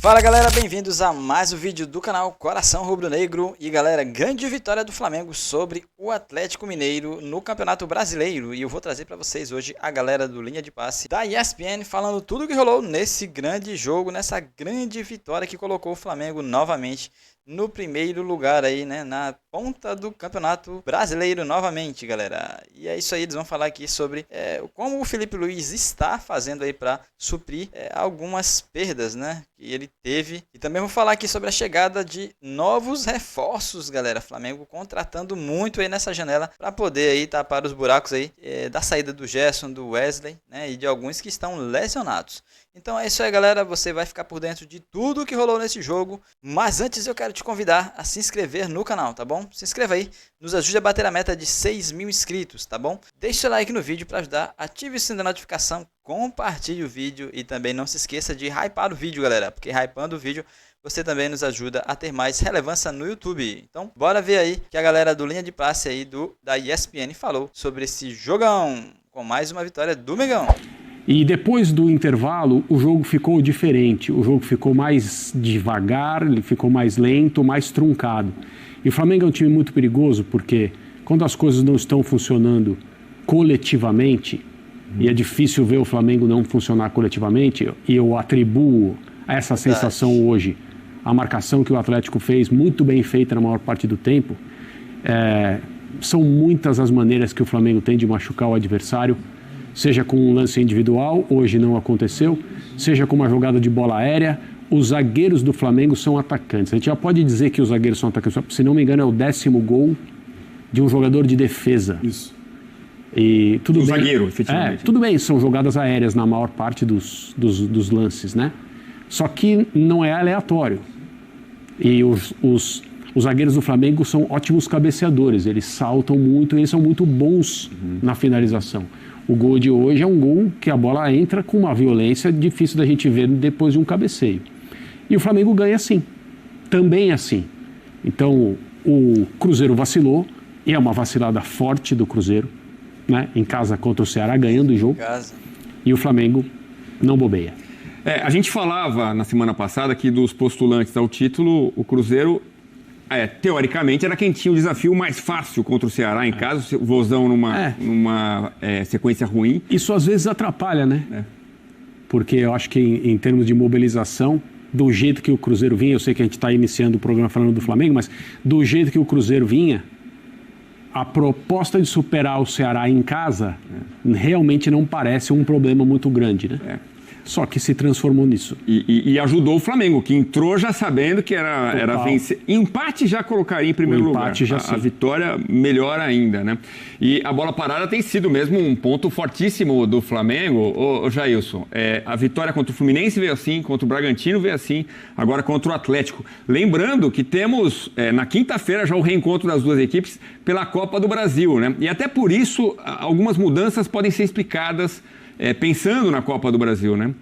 Fala galera, bem-vindos a mais um vídeo do canal Coração Rubro Negro. E galera, grande vitória do Flamengo sobre o Atlético Mineiro no Campeonato Brasileiro. E eu vou trazer para vocês hoje a galera do Linha de Passe da ESPN falando tudo o que rolou nesse grande jogo, nessa grande vitória que colocou o Flamengo novamente no primeiro lugar aí, né, na ponta do Campeonato Brasileiro novamente, galera. E é isso aí, eles vão falar aqui sobre como o Felipe Luiz está fazendo aí para suprir algumas perdas, né, que ele teve. E também vou falar aqui sobre a chegada de novos reforços, galera. Flamengo contratando muito aí nessa janela para poder aí tapar os buracos aí da saída do Gerson, do Wesley, né, e de alguns que estão lesionados. Então é isso aí, galera, você vai ficar por dentro de tudo que rolou nesse jogo, mas antes eu quero te convidar a se inscrever no canal, tá bom? Se inscreva aí, nos ajude a bater a meta de 6.000 inscritos, tá bom? Deixe seu like no vídeo para ajudar, ative o sininho da notificação, compartilhe o vídeo e também não se esqueça de hypar o vídeo, galera, porque hypando o vídeo você também nos ajuda a ter mais relevância no YouTube. Então bora ver aí que a galera do Linha de Passe aí da ESPN falou sobre esse jogão, com mais uma vitória do Mengão. E depois do intervalo, o jogo ficou diferente. O jogo ficou mais devagar, ele ficou mais lento, mais truncado. E o Flamengo é um time muito perigoso porque quando as coisas não estão funcionando coletivamente, e é difícil ver o Flamengo não funcionar coletivamente, e eu atribuo a essa sensação hoje a marcação que o Atlético fez, muito bem feita na maior parte do tempo. São muitas as maneiras que o Flamengo tem de machucar o adversário, seja com um lance individual, hoje não aconteceu, seja com uma jogada de bola aérea. Os zagueiros do Flamengo são atacantes. A gente já pode dizer que os zagueiros são atacantes, se não me engano é o 10º gol de um jogador de defesa. Isso. E tudo bem, zagueiro, efetivamente. Tudo bem, são jogadas aéreas na maior parte dos lances, né? Só que não é aleatório. E os zagueiros do Flamengo são ótimos cabeceadores, eles saltam muito, eles são muito bons na finalização. O gol de hoje é um gol que a bola entra com uma violência difícil da gente ver depois de um cabeceio. E o Flamengo ganha assim, também assim. Então o Cruzeiro vacilou, e é uma vacilada forte do Cruzeiro, né? Em casa contra o Ceará, ganhando o jogo. E o Flamengo não bobeia. A gente falava na semana passada que dos postulantes ao título, o Cruzeiro, teoricamente, era quem tinha o desafio mais fácil contra o Ceará em casa, o Vozão numa sequência ruim. Isso às vezes atrapalha, né? Porque eu acho que em termos de mobilização, do jeito que o Cruzeiro vinha, eu sei que a gente está iniciando o programa falando do Flamengo, mas do jeito que o Cruzeiro vinha, a proposta de superar o Ceará em casa realmente não parece um problema muito grande, né? Só que se transformou nisso. E ajudou o Flamengo, que entrou já sabendo que era vencer. Empate já colocaria em primeiro lugar. A vitória melhor ainda, né? E a bola parada tem sido mesmo um ponto fortíssimo do Flamengo. Ô Jailson, a vitória contra o Fluminense veio assim, contra o Bragantino veio assim, agora contra o Atlético. Lembrando que temos na quinta-feira já o reencontro das duas equipes pela Copa do Brasil, né? E até por isso algumas mudanças podem ser explicadas pensando na Copa do Brasil, né?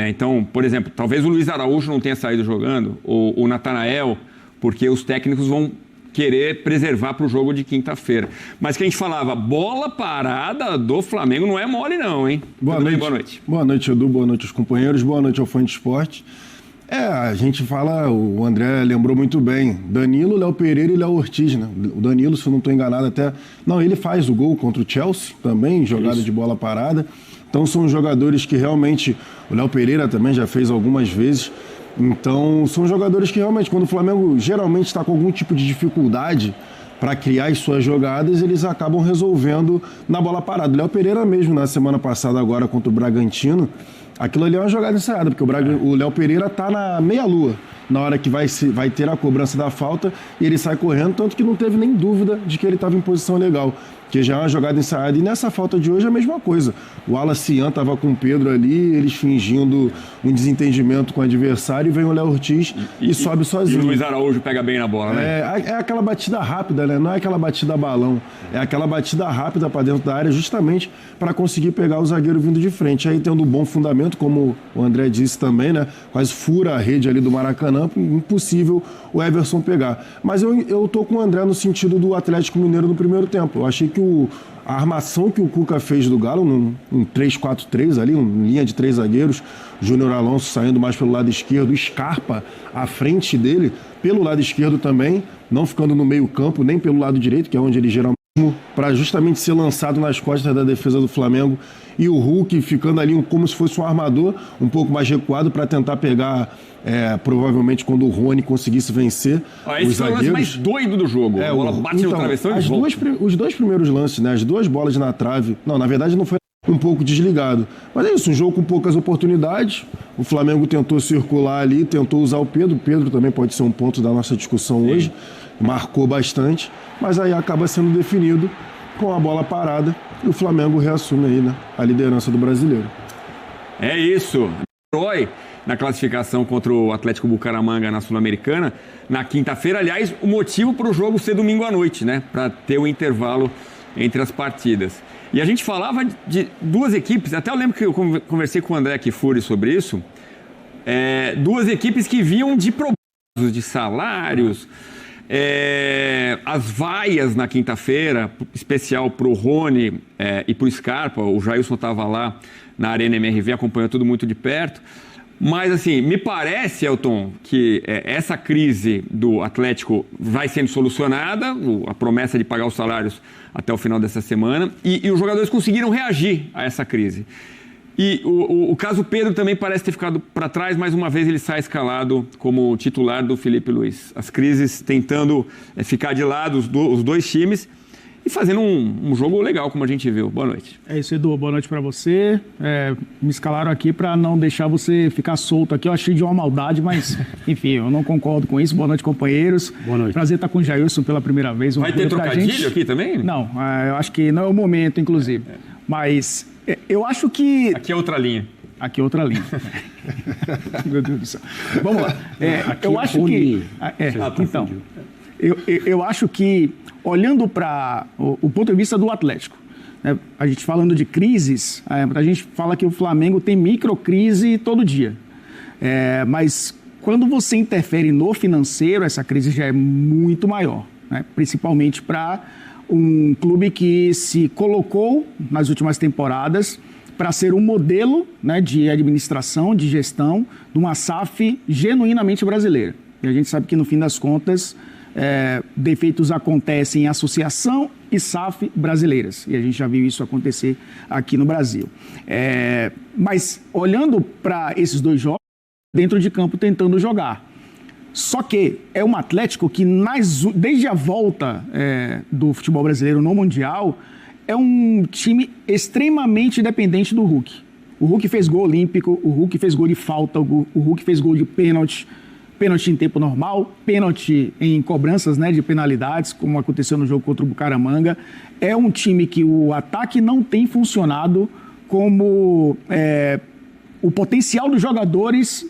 Então, por exemplo, talvez o Luiz Araújo não tenha saído jogando, ou o Natanael, porque os técnicos vão querer preservar para o jogo de quinta-feira. Mas que a gente falava, bola parada do Flamengo não é mole não, hein? Boa noite. Boa noite, Edu, boa noite aos companheiros, boa noite ao Fã de Esporte. A gente fala, o André lembrou muito bem, Danilo, Léo Pereira e Léo Ortiz, né? O Danilo, se eu não estou enganado até... Não, ele faz o gol contra o Chelsea também, jogada de bola parada. Então são jogadores que realmente... O Léo Pereira também já fez algumas vezes. Então são jogadores que realmente, quando o Flamengo geralmente está com algum tipo de dificuldade para criar as suas jogadas, eles acabam resolvendo na bola parada. O Léo Pereira mesmo, na semana passada agora contra o Bragantino, aquilo ali é uma jogada ensaiada, porque o Léo Pereira está na meia-lua, na hora que vai ter a cobrança da falta, e ele sai correndo, tanto que não teve nem dúvida de que ele estava em posição legal, que já é uma jogada ensaiada. E nessa falta de hoje é a mesma coisa. O Alacian estava com o Pedro ali, eles fingindo um desentendimento com o adversário, e vem o Léo Ortiz e sobe sozinho. E o Luiz Araújo pega bem na bola, né? É aquela batida rápida, né? Não é aquela batida balão. É aquela batida rápida para dentro da área, justamente para conseguir pegar o zagueiro vindo de frente. Aí tendo um bom fundamento, como o André disse também, né? Quase fura a rede ali do Maracanã. Maracanã, impossível o Everson pegar. Mas eu tô com o André no sentido do Atlético Mineiro no primeiro tempo. Eu achei que a armação que o Cuca fez do Galo, um 3-4-3 ali, uma linha de 3 zagueiros, Júnior Alonso saindo mais pelo lado esquerdo, Scarpa à frente dele, pelo lado esquerdo também, não ficando no meio campo, nem pelo lado direito, que é onde ele geralmente, para justamente ser lançado nas costas da defesa do Flamengo, e o Hulk ficando ali como se fosse um armador, um pouco mais recuado para tentar pegar, provavelmente quando o Rony conseguisse vencer os zagueiros. Esse foi o lance mais doido do jogo. A bola bate no travessão e volta. Os dois primeiros lances, né, as 2 bolas na trave, não, na verdade não foi um pouco desligado. Mas é isso, um jogo com poucas oportunidades. O Flamengo tentou circular ali, tentou usar o Pedro. O Pedro também pode ser um ponto da nossa discussão hoje. Marcou bastante, mas aí acaba sendo definido com a bola parada e o Flamengo reassume aí, né, a liderança do Brasileiro. É isso. Herói na classificação contra o Atlético Bucaramanga na Sul-Americana na quinta-feira. Aliás, o motivo para o jogo ser domingo à noite, né? Para ter o intervalo entre as partidas. E a gente falava de 2 equipes, até eu lembro que eu conversei com o André Kifuri sobre isso, 2 equipes que vinham de problemas de salários, as vaias na quinta-feira, especial para o Rony e para o Scarpa. O Jailson estava lá na Arena MRV, acompanhou tudo muito de perto. Mas, assim, me parece, Elton, que essa crise do Atlético vai sendo solucionada, a promessa de pagar os salários até o final dessa semana, e os jogadores conseguiram reagir a essa crise. E o caso Pedro também parece ter ficado para trás, mais uma vez ele sai escalado como titular do Felipe Luiz. As crises tentando ficar de lado os 2 times e fazendo um jogo legal, como a gente viu. Boa noite. É isso, Edu. Boa noite para você. Me escalaram aqui para não deixar você ficar solto aqui. Eu achei de uma maldade, mas, enfim, eu não concordo com isso. Boa noite, companheiros. Boa noite. Prazer estar com o Jailson pela primeira vez. Vai ter trocadilho aqui também? Não, eu acho que não é o momento, inclusive. Mas eu acho que... Aqui é outra linha. Aqui é outra linha. Meu Deus do céu. Vamos lá. Eu acho que... Então, eu acho que, olhando para o ponto de vista do Atlético, né, a gente falando de crises, a gente fala que o Flamengo tem microcrise todo dia. Mas quando você interfere no financeiro, essa crise já é muito maior, né, principalmente para um clube que se colocou nas últimas temporadas para ser um modelo, né, de administração, de gestão, de uma SAF genuinamente brasileira. E a gente sabe que, no fim das contas, defeitos acontecem em associação e SAF brasileiras. E a gente já viu isso acontecer aqui no Brasil. Mas, olhando para esses 2 jogos, dentro de campo tentando jogar. Só que é um Atlético que, desde a volta do futebol brasileiro no Mundial, é um time extremamente dependente do Hulk. O Hulk fez gol olímpico, o Hulk fez gol de falta, o Hulk fez gol de pênalti em tempo normal, pênalti em cobranças, né, de penalidades, como aconteceu no jogo contra o Bucaramanga. É um time que o ataque não tem funcionado como o potencial dos jogadores.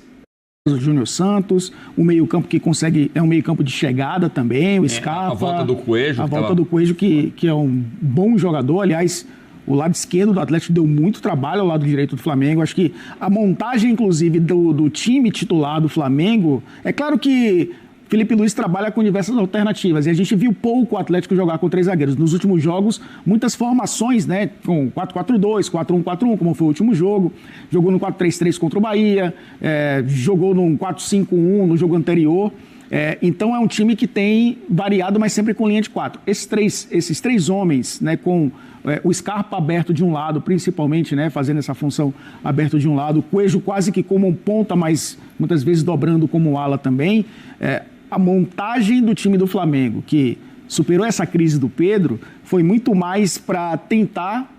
O Júnior Santos, o meio-campo que consegue, é um meio-campo de chegada também, o Scarpa. A volta do Coelho. Do Coelho, que é um bom jogador. Aliás, o lado esquerdo do Atlético deu muito trabalho ao lado direito do Flamengo. Acho que a montagem, inclusive, do time titular do Flamengo... É claro que Felipe Luiz trabalha com diversas alternativas e a gente viu pouco o Atlético jogar com 3 zagueiros. Nos últimos jogos, muitas formações, né, com 4-4-2, 4-1-4-1, como foi o último jogo. Jogou no 4-3-3 contra o Bahia, jogou no 4-5-1 no jogo anterior. Então é um time que tem variado, mas sempre com linha de 4. Esses três homens, né, com o Scarpa aberto de um lado, principalmente, né, fazendo essa função aberto de um lado, o Coelho quase que como um ponta, mas muitas vezes dobrando como ala também. A montagem do time do Flamengo, que superou essa crise do Pedro, foi muito mais para tentar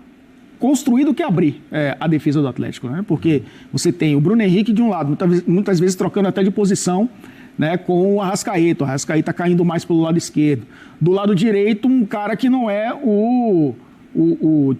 construir do que abrir a defesa do Atlético, né? Porque você tem o Bruno Henrique de um lado, muitas vezes trocando até de posição, né, com o Arrascaeta. O Arrascaeta caindo mais pelo lado esquerdo. Do lado direito, um cara que não é o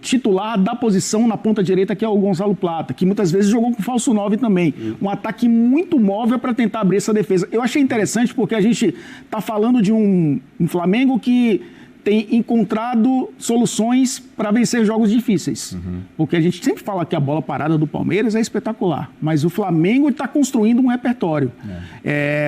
titular da posição na ponta direita, que é o Gonzalo Plata, que muitas vezes jogou com falso 9 também. Um ataque muito móvel para tentar abrir essa defesa. Eu achei interessante porque a gente está falando de um Flamengo que tem encontrado soluções para vencer jogos difíceis. Porque a gente sempre fala que a bola parada do Palmeiras é espetacular, mas o Flamengo está construindo um repertório.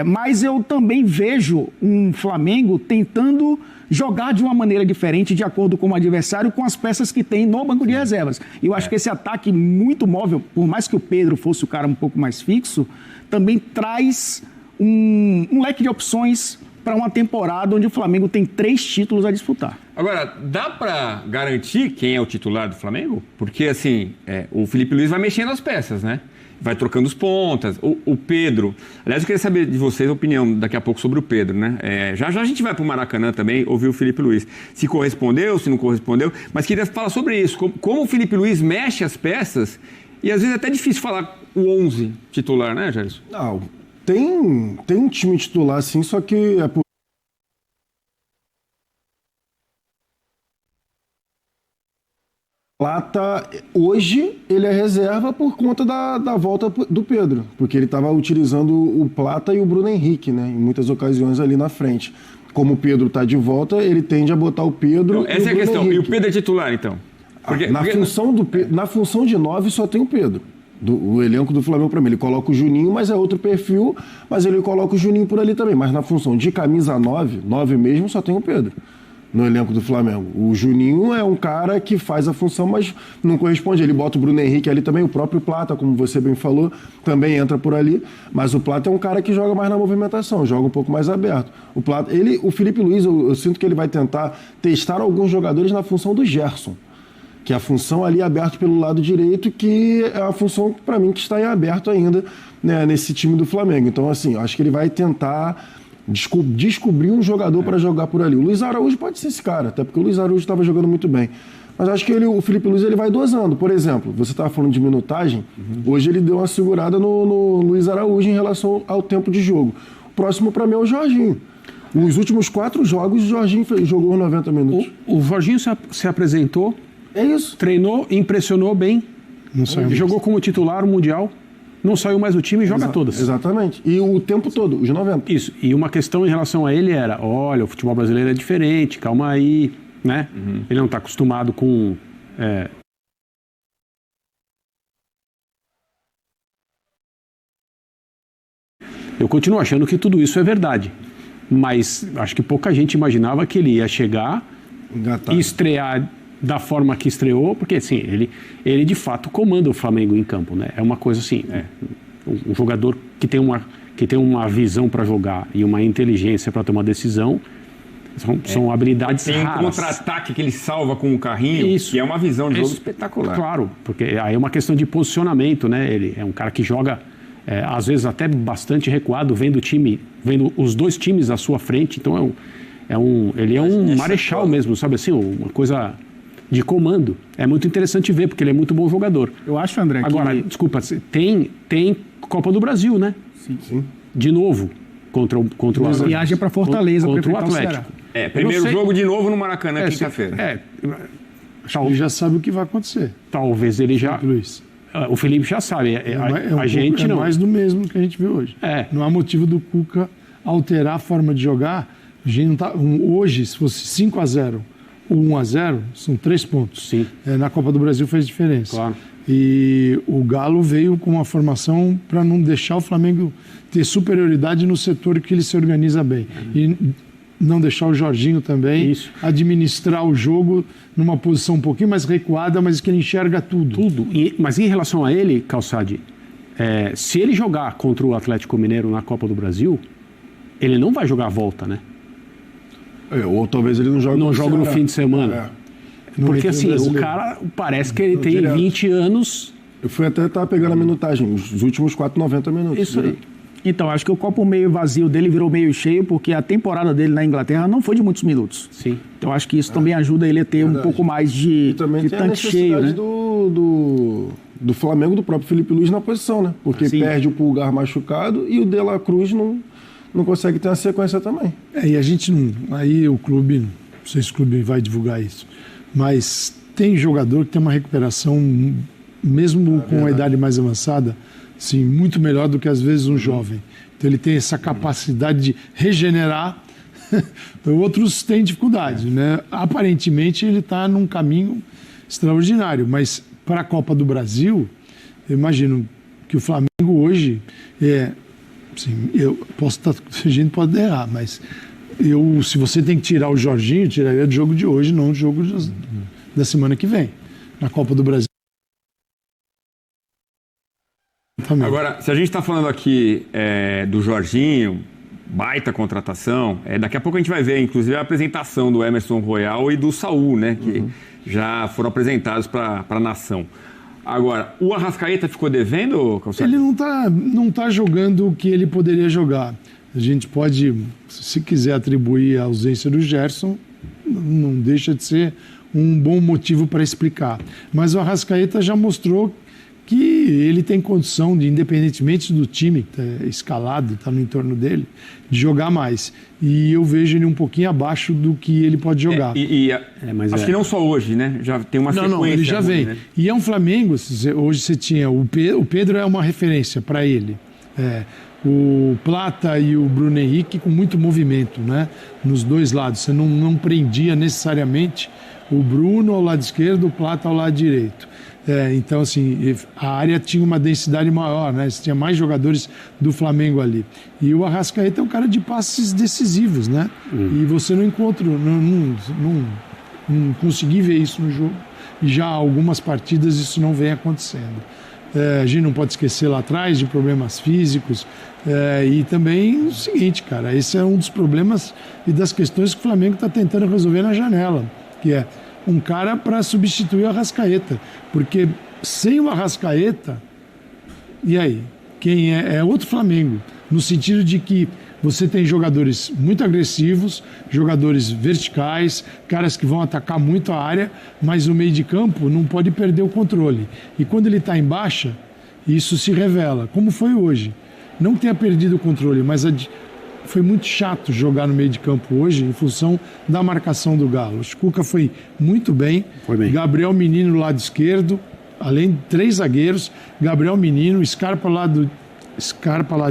Mas eu também vejo um Flamengo tentando jogar de uma maneira diferente, de acordo com o adversário, com as peças que tem no banco de reservas. E eu acho que esse ataque muito móvel, por mais que o Pedro fosse o cara um pouco mais fixo, também traz um leque de opções para uma temporada onde o Flamengo tem 3 títulos a disputar. Agora, dá para garantir quem é o titular do Flamengo? Porque, assim, o Felipe Luiz vai mexendo as peças, né? Vai trocando os pontas. O Pedro... Aliás, eu queria saber de vocês a opinião daqui a pouco sobre o Pedro, né? Já a gente vai para o Maracanã também ouvir o Felipe Luiz. Se correspondeu, se não correspondeu. Mas queria falar sobre isso. Como o Felipe Luiz mexe as peças e, às vezes, é até difícil falar o 11 titular, né, Jairson? Não, tem um time titular, sim, só que é por... Plata, hoje, ele é reserva por conta da volta do Pedro, porque ele estava utilizando o Plata e o Bruno Henrique, né, em muitas ocasiões ali na frente. Como o Pedro está de volta, ele tende a botar o Pedro então, essa é a questão. Henrique. E o Pedro é titular, então? Na função de 9 só tem o Pedro. O elenco do Flamengo, para mim, ele coloca o Juninho, mas é outro perfil, mas ele coloca o Juninho por ali também. Mas na função de camisa 9 mesmo, só tem o Pedro no elenco do Flamengo. O Juninho é um cara que faz a função, mas não corresponde. Ele bota o Bruno Henrique ali também, o próprio Plata, como você bem falou, também entra por ali. Mas o Plata é um cara que joga mais na movimentação, joga um pouco mais aberto. O Felipe Luiz, eu sinto que ele vai tentar testar alguns jogadores na função do Gerson, que é a função ali aberta pelo lado direito, que é a função, para mim, que está em aberto ainda, né, nesse time do Flamengo. Então, assim, acho que ele vai tentar descobrir um jogador para jogar por ali. O Luiz Araújo pode ser esse cara, até porque o Luiz Araújo estava jogando muito bem. Mas acho que o Felipe Luiz ele vai dosando. Por exemplo, você estava falando de minutagem, hoje ele deu uma segurada no Luiz Araújo em relação ao tempo de jogo. O próximo, para mim, é o Jorginho. Nos últimos 4 jogos, o Jorginho jogou 90 minutos. O Jorginho se apresentou, treinou, impressionou bem, jogou como titular o Mundial, não saiu mais do time e joga todas. Exatamente. E o tempo todo, os 90. Isso. E uma questão em relação a ele era, olha, o futebol brasileiro é diferente, calma aí, né? Ele não está acostumado com... Eu continuo achando que tudo isso é verdade. Mas acho que pouca gente imaginava que ele ia chegar e estrear da forma que estreou, porque assim, ele de fato comanda o Flamengo em campo, né? É uma coisa assim, um jogador que tem uma visão para jogar e uma inteligência para tomar decisão, são habilidades raras. Tem um contra-ataque que ele salva com o carrinho, isso, que é uma visão de jogo espetacular. Claro, porque aí é uma questão de posicionamento, né? Ele é um cara que joga, às vezes até bastante recuado, vendo os 2 times à sua frente, então ele é um marechal mesmo, sabe assim, uma coisa de comando. É muito interessante ver, porque ele é muito bom jogador. Eu acho, André, Agora, desculpa, tem Copa do Brasil, né? Sim. De novo, contra o viagem para Fortaleza, contra o Atlético. Primeiro jogo de novo no Maracanã, quinta-feira. Ele já sabe o que vai acontecer. Talvez ele já... Luiz. O Felipe já sabe, a gente não. É mais do mesmo que a gente viu hoje. Não há motivo do Cuca alterar a forma de jogar. A gente não tá, hoje, se fosse 5-0 ou 1-0, são 3 pontos. Sim. Na Copa do Brasil fez diferença. Claro. E o Galo veio com uma formação para não deixar o Flamengo ter superioridade no setor que ele se organiza bem. E não deixar o Jorginho também administrar o jogo numa posição um pouquinho mais recuada, mas que ele enxerga tudo. Mas em relação a ele, Calçade, se ele jogar contra o Atlético Mineiro na Copa do Brasil, ele não vai jogar a volta, né? Ou talvez ele não jogue no fim de semana. Porque assim, o cara parece que ele tem 20 anos. Eu fui até estar pegando a minutagem, os últimos 90 minutos. Isso aí. Então, acho que o copo meio vazio dele virou meio cheio, porque a temporada dele na Inglaterra não foi de muitos minutos. Sim. Então, acho que isso também ajuda ele a ter um pouco mais de tanque cheio, né? Do Flamengo, do próprio Felipe Luiz na posição, né? Porque perde o Pulgar machucado e o De La Cruz não consegue ter a sequência também. E a gente não... Aí o clube, não sei se o clube vai divulgar isso, mas tem jogador que tem uma recuperação, mesmo com a idade mais avançada, assim, muito melhor do que às vezes um jovem. Então ele tem essa capacidade de regenerar Outros têm dificuldade, né? Aparentemente ele está num caminho extraordinário, mas para a Copa do Brasil, eu imagino que o Flamengo hoje assim, a gente pode errar, mas se você tem que tirar o Jorginho, tiraria do jogo de hoje, não do jogo da semana que vem, na Copa do Brasil. Também. Agora, se a gente está falando aqui do Jorginho, baita contratação, daqui a pouco a gente vai ver, inclusive, a apresentação do Emerson Royal e do Saúl, né, que já foram apresentados para a nação. Agora, o Arrascaeta ficou devendo, Calçado? Ele não tá jogando o que ele poderia jogar. A gente pode, se quiser atribuir a ausência do Gerson, não deixa de ser um bom motivo para explicar. Mas o Arrascaeta já mostrou que ele tem condição de, independentemente do time que está escalado, está no entorno dele, de jogar mais. E eu vejo ele um pouquinho abaixo do que ele pode jogar. Acho que não só hoje, né? Já tem uma sequência. Não, ele já vem. Né? E é um Flamengo, hoje você tinha... O Pedro é uma referência para ele. O Plata e o Bruno Henrique com muito movimento, né? Nos dois lados. Você não prendia necessariamente o Bruno ao lado esquerdo, o Plata ao lado direito. Então, assim, a área tinha uma densidade maior, né? Você tinha mais jogadores do Flamengo ali. E o Arrascaeta é um cara de passes decisivos, né? E você não encontra, não consegui ver isso no jogo. E já há algumas partidas isso não vem acontecendo. A gente não pode esquecer lá atrás de problemas físicos. E também o seguinte, cara, esse é um dos problemas e das questões que o Flamengo está tentando resolver na janela, que é um cara para substituir o Arrascaeta. Porque sem o Arrascaeta, e aí? Quem é outro Flamengo, no sentido de que você tem jogadores muito agressivos, jogadores verticais, caras que vão atacar muito a área, mas o meio de campo não pode perder o controle. E quando ele está em baixa, isso se revela, como foi hoje. Não tenha perdido o controle, mas foi muito chato jogar no meio de campo hoje em função da marcação do Galo. O Cuca foi muito bem. Gabriel Menino lado esquerdo, além de 3 zagueiros, Gabriel Menino, Scarpa lado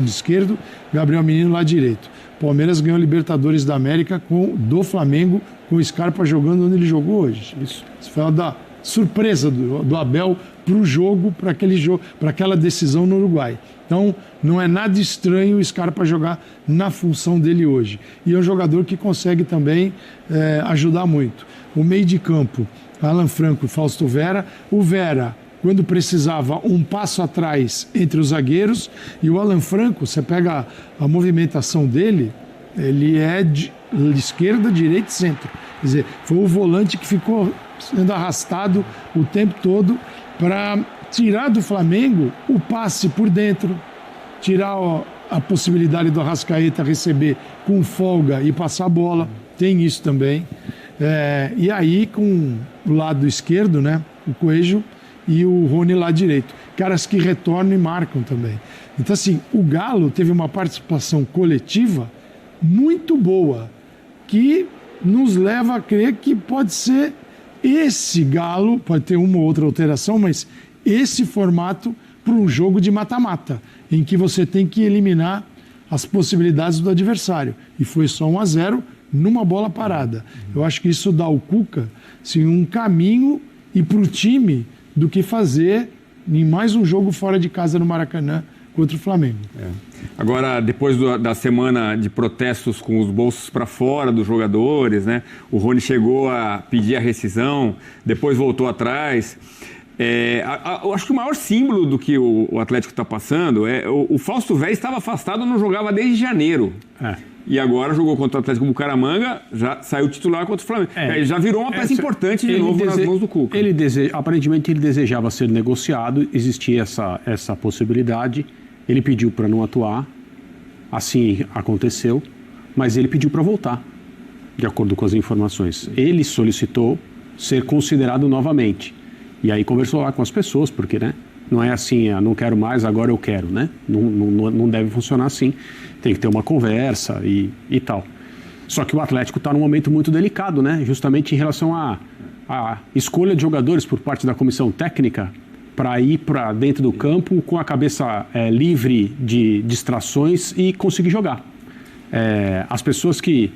esquerdo, Gabriel Menino lado direito. Palmeiras ganhou a Libertadores da América do Flamengo com o Scarpa jogando onde ele jogou hoje. Isso foi uma da surpresa do Abel para o jogo, para aquela decisão no Uruguai. Então, não é nada estranho o Scarpa jogar na função dele hoje. E é um jogador que consegue também ajudar muito. O meio de campo, Alan Franco e Fausto Vera. O Vera, quando precisava, um passo atrás entre os zagueiros. E o Alan Franco, você pega a movimentação dele, ele é de esquerda, direita e centro. Quer dizer, foi o volante que ficou sendo arrastado o tempo todo para tirar do Flamengo o passe por dentro, tirar a possibilidade do Arrascaeta receber com folga e passar a bola, tem isso também. E aí com o lado esquerdo, né, o Coelho e o Rony lá direito, caras que retornam e marcam também. Então assim, o Galo teve uma participação coletiva muito boa, que nos leva a crer que pode ser esse Galo, pode ter uma ou outra alteração, mas esse formato para um jogo de mata-mata, em que você tem que eliminar as possibilidades do adversário. E foi só 1-0 numa bola parada. Eu acho que isso dá ao Cuca assim, um caminho e para o time do que fazer em mais um jogo fora de casa no Maracanã contra o Flamengo. Agora, depois da semana de protestos com os bolsos para fora dos jogadores, né? O Rony chegou a pedir a rescisão, depois voltou atrás. Eu acho que o maior símbolo do que o Atlético está passando é o Fausto Vera estava afastado, não jogava desde janeiro. E agora jogou contra o Atlético Bucaramanga, já saiu titular contra o Flamengo. Já virou uma peça importante de novo nas mãos do Cuca. Aparentemente ele desejava ser negociado, existia essa possibilidade. Ele pediu para não atuar, assim aconteceu, mas ele pediu para voltar, de acordo com as informações. Ele solicitou ser considerado novamente. E aí conversou lá com as pessoas, porque, né, não é assim, não quero mais, agora eu quero, né? Não deve funcionar assim. Tem que ter uma conversa e tal. Só que o Atlético está num momento muito delicado, né? Justamente em relação à escolha de jogadores por parte da comissão técnica para ir para dentro do campo com a cabeça livre de distrações e conseguir jogar. As pessoas que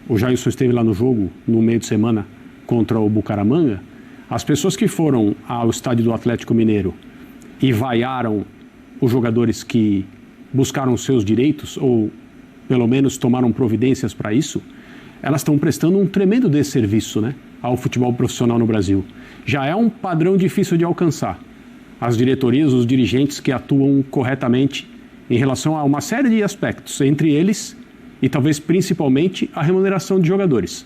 o Jailson esteve lá no jogo, no meio de semana, contra o Bucaramanga, as pessoas que foram ao estádio do Atlético Mineiro e vaiaram os jogadores que buscaram seus direitos, ou pelo menos tomaram providências para isso, elas estão prestando um tremendo desserviço, né, ao futebol profissional no Brasil. Já é um padrão difícil de alcançar. As diretorias, os dirigentes que atuam corretamente em relação a uma série de aspectos, entre eles, e talvez principalmente, a remuneração de jogadores.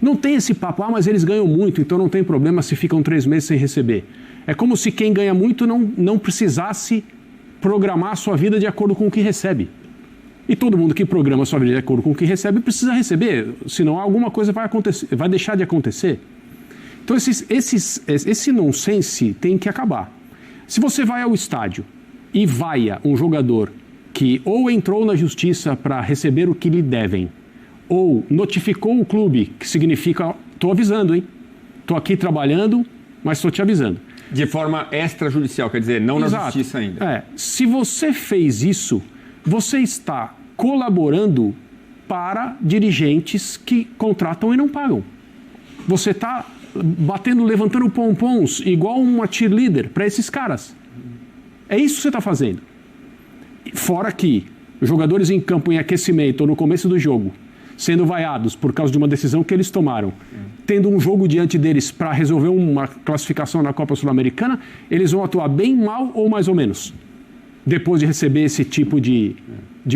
Não tem esse papo, mas eles ganham muito, então não tem problema se ficam 3 meses sem receber. É como se quem ganha muito não precisasse programar a sua vida de acordo com o que recebe. E todo mundo que programa a sua vida de acordo com o que recebe precisa receber, senão alguma coisa vai acontecer, vai deixar de acontecer. Então esse nonsense tem que acabar. Se você vai ao estádio e vaia um jogador que ou entrou na justiça para receber o que lhe devem, ou notificou o clube, que significa, estou avisando, hein? Estou aqui trabalhando, mas estou te avisando. De forma extrajudicial, quer dizer, não na justiça ainda. Se você fez isso, você está colaborando para dirigentes que contratam e não pagam. Você está levantando pompons igual uma cheerleader para esses caras. É isso que você está fazendo. Fora que os jogadores em campo em aquecimento ou no começo do jogo, sendo vaiados por causa de uma decisão que eles tomaram, tendo um jogo diante deles para resolver uma classificação na Copa Sul-Americana, eles vão atuar bem, mal ou mais ou menos, depois de receber esse tipo de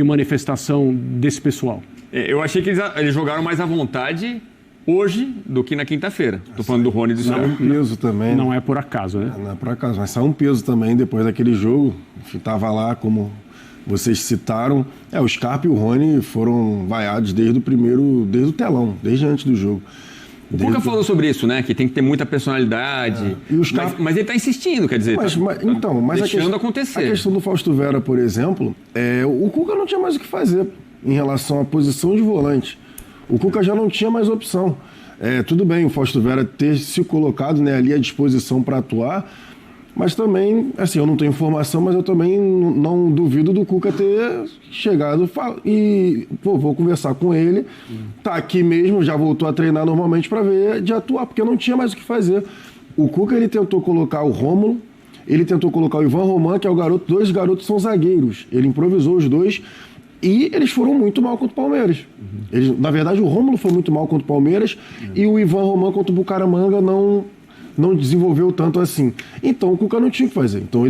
manifestação desse pessoal. Eu achei que eles jogaram mais à vontade hoje do que na quinta-feira. Estou falando do Rony e do Scarpa. Saiu um peso também. Não é por acaso, né? Não é por acaso, mas saiu um peso também depois daquele jogo. Estava lá, como vocês citaram. O Scarpa e o Rony foram vaiados desde o telão, desde antes do jogo. O Cuca falou sobre isso, né? Que tem que ter muita personalidade. E os mas ele está insistindo, quer dizer, deixando acontecer. A questão do Fausto Vera, por exemplo, o Cuca não tinha mais o que fazer em relação à posição de volante. O Cuca já não tinha mais opção. Tudo bem o Fausto Vera ter se colocado, né, ali à disposição para atuar, mas também, assim, eu não tenho informação, mas eu também não duvido do Cuca ter chegado e vou conversar com ele. Tá aqui mesmo, já voltou a treinar normalmente para ver de atuar, porque não tinha mais o que fazer. O Cuca, ele tentou colocar o Rômulo, ele tentou colocar o Ivan Roman, que é o garoto, 2 garotos são zagueiros. Ele improvisou os 2 e eles foram muito mal contra o Palmeiras. Na verdade, o Rômulo foi muito mal contra o Palmeiras e o Ivan Roman contra o Bucaramanga não desenvolveu tanto assim. Então o Cuca não tinha o que fazer. Então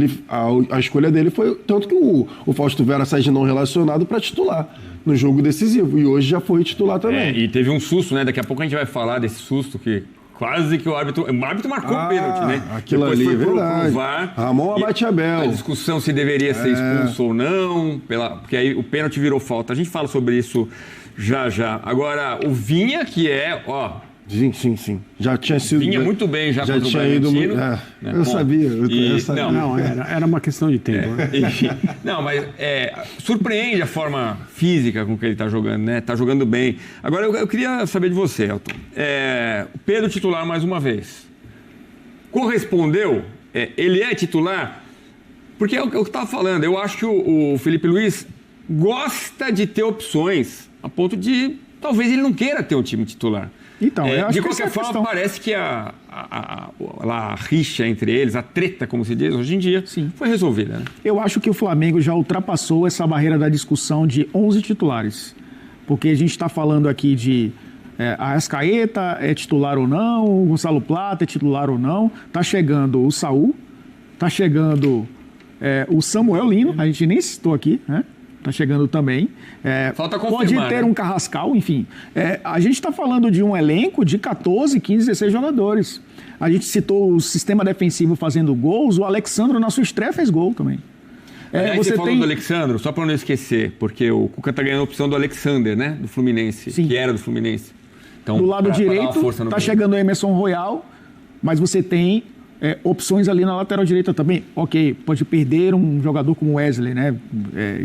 a escolha dele foi tanto que o Fausto Vera sai de não relacionado para titular no jogo decisivo. E hoje já foi titular também. E teve um susto, né? Daqui a pouco a gente vai falar desse susto que quase que o árbitro marcou o pênalti, né? Aquilo depois ali, foi verdade. Pro VAR, Ramon Abate-Abel. A discussão se deveria ser expulso ou não, porque aí o pênalti virou falta. A gente fala sobre isso já. Agora, o Vinha, que é, Sim. Já tinha sido. Vinha muito bem já contra o Bragantino. Eu sabia. Não, era uma questão de tempo. Né? Não, mas surpreende a forma física com que ele está jogando, né? Está jogando bem. Agora, eu queria saber de você, Elton. Pedro titular mais uma vez. Correspondeu? Ele é titular? Porque é o que eu estava falando. Eu acho que o Felipe Luiz gosta de ter opções, a ponto de talvez ele não queira ter um time titular. Então, eu acho de qualquer forma, parece que a rixa entre eles, a treta, como se diz hoje em dia, foi resolvida. Né? Eu acho que o Flamengo já ultrapassou essa barreira da discussão de 11 titulares. Porque a gente está falando aqui de a Arrascaeta é titular ou não, o Gonçalo Plata é titular ou não. Está chegando o Saul, está chegando o Samuel Lino, a gente nem citou aqui, né? Está chegando também. Falta confirmar, pode ter um Carrascal, enfim. A gente está falando de um elenco de 14, 15, 16 jogadores. A gente citou o sistema defensivo fazendo gols. O Alexandro, na sua estreia, fez gol também. Você falou do Alexandro, só para não esquecer, porque o Cuca está ganhando a opção do Alexander, né? Do Fluminense, que era do Fluminense. Então, do lado direito, está chegando o Emerson Royal, mas você tem opções ali na lateral direita também. Ok, pode perder um jogador como o Wesley, né?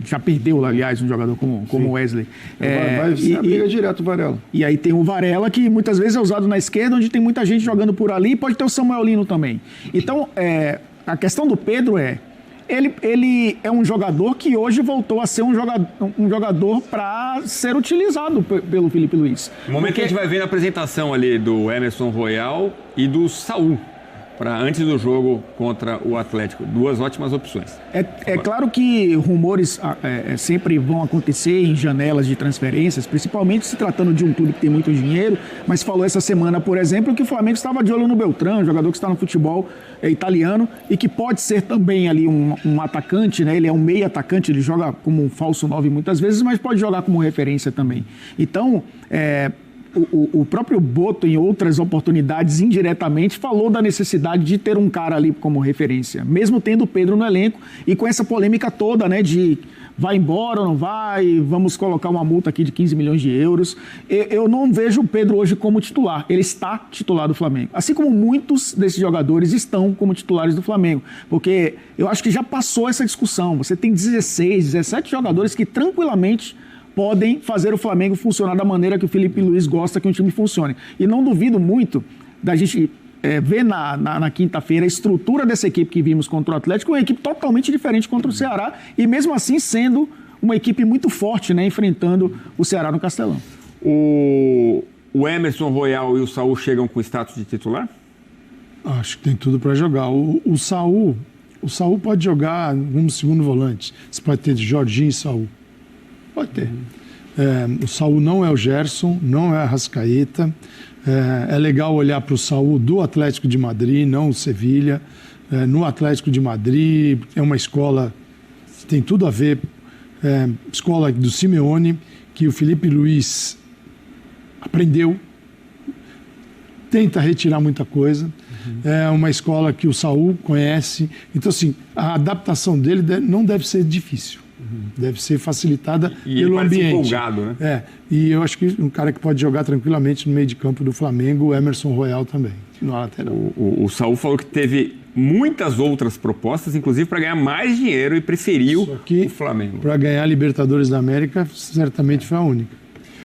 Já perdeu, aliás, um jogador como o Wesley. Vai briga direto o Varela. E aí tem o Varela, que muitas vezes é usado na esquerda, onde tem muita gente jogando por ali, e pode ter o Samuel Lino também. Então, a questão do Pedro ele é um jogador que hoje voltou a ser um jogador para ser utilizado pelo Felipe Luiz. No momento que a gente vai ver na apresentação ali do Emerson Royal e do Saul, para antes do jogo contra o Atlético. 2 ótimas opções. É claro que rumores sempre vão acontecer em janelas de transferências, principalmente se tratando de um clube que tem muito dinheiro, mas falou essa semana, por exemplo, que o Flamengo estava de olho no Beltrán, um jogador que está no futebol italiano e que pode ser também ali um atacante, né? Ele é um meio atacante, ele joga como um falso 9 muitas vezes, mas pode jogar como referência também. Então, o próprio Boto, em outras oportunidades, indiretamente, falou da necessidade de ter um cara ali como referência, mesmo tendo o Pedro no elenco e com essa polêmica toda, né, de vai embora ou não vai, vamos colocar uma multa aqui de 15 milhões de euros. Eu não vejo o Pedro hoje como titular, ele está titular do Flamengo, assim como muitos desses jogadores estão como titulares do Flamengo, porque eu acho que já passou essa discussão, você tem 16, 17 jogadores que tranquilamente podem fazer o Flamengo funcionar da maneira que o Felipe Luiz gosta que um time funcione. E não duvido muito da gente ver na quinta-feira a estrutura dessa equipe que vimos contra o Atlético, uma equipe totalmente diferente contra o Ceará, e mesmo assim sendo uma equipe muito forte, né, enfrentando o Ceará no Castelão. O Emerson Royal e o Saul chegam com status de titular? Acho que tem tudo para jogar. O Saul pode jogar como segundo volante. Você pode ter de Jorginho e Saul. Pode ter. O Saul não é o Gerson, não é a Arrascaeta. É legal olhar para o Saul do Atlético de Madrid, não o Sevilha. No Atlético de Madrid é uma escola, tem tudo a ver, escola do Simeone, que o Felipe Luiz aprendeu, tenta retirar muita coisa. É uma escola que o Saul conhece. Então, assim, a adaptação dele não deve ser difícil. Deve ser facilitada pelo ambiente. Empolgado, né? E eu acho que um cara que pode jogar tranquilamente no meio de campo do Flamengo, o Emerson Royal também, no lateral. O Saul falou que teve muitas outras propostas, inclusive para ganhar mais dinheiro, e preferiu o Flamengo. Para ganhar a Libertadores da América, certamente foi a única.